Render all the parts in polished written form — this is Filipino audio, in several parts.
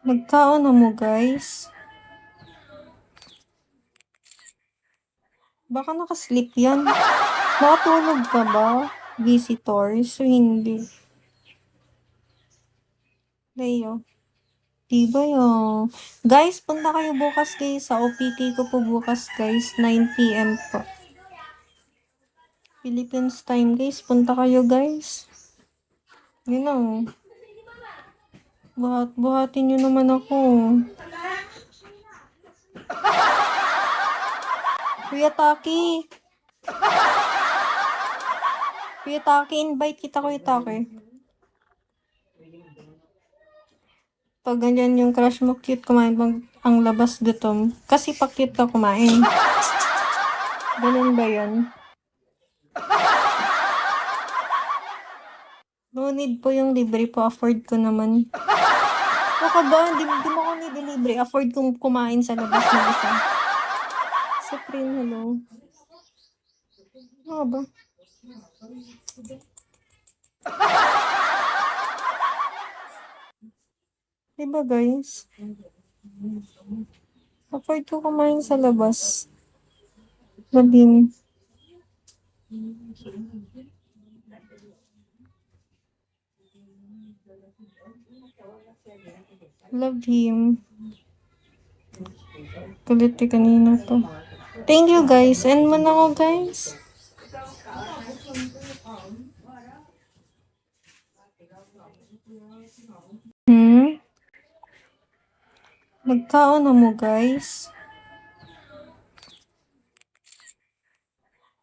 Nagkaano mo, guys? Baka nakasleep yan. Nakatulog ka ba? Visitors? So, hindi. Leo. Diba yun? Guys, punta kayo bukas guys. Sa OPT ko po bukas guys. 9 PM po. Philippines time guys. Punta kayo guys. You know. Buhatin nyo naman ako. Kuya Taki. Kuya Taki, invite kita Kuya Taki. Pag ganyan yung crush mo, cute kumain pag ang labas gutom. Kasi pag cute ka kumain. Ganun ba yun? No need po yung libre po. Afford ko naman. Baka ba? Di mo ko libre. Afford kong kumain sa labas na isa. Supreme, hello. Ano ba? Diba guys? Afford ko kumain sa labas. Labing. Love him. Kulit kanina to. Thank you guys. End mo na ako guys. Nagkaano mo guys?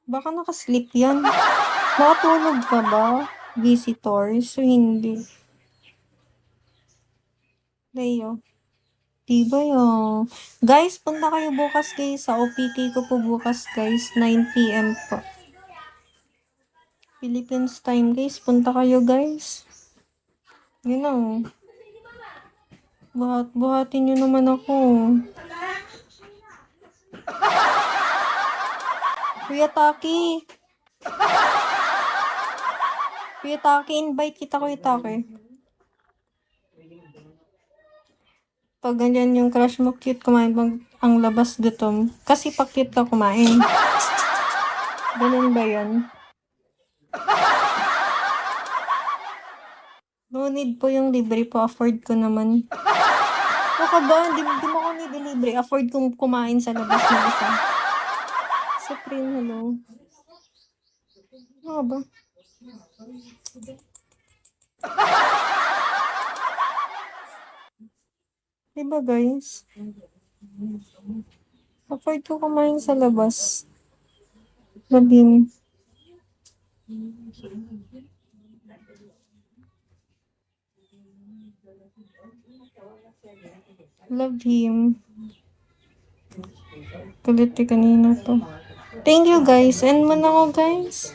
Baka nakasleep yan. Nakatulog ka ba? Visitors? So, hindi. Leo. Diba yun? Guys, punta kayo bukas guys. Sa OPT ko po bukas guys. 9 PM po. Philippines time guys. Punta kayo guys. You know. Buhatin nyo naman ako. Kuya Taki. Kuya Taki, invite kita Kuya Taki. Pag ganyan yung crush mo, cute kumain pag ang labas gutom. Kasi pag cute ka kumain. Ganun ba yun? No need po yung libre po. Afford ko naman. Baka ba? Di mo ko libre. Afford kong kumain sa labas na isa. Supreme, hello. Ano ba? Diba guys? Afford ko kumain sa labas. Labing. Love him. Kulit kanina to. Thank you guys. End mo na ako guys.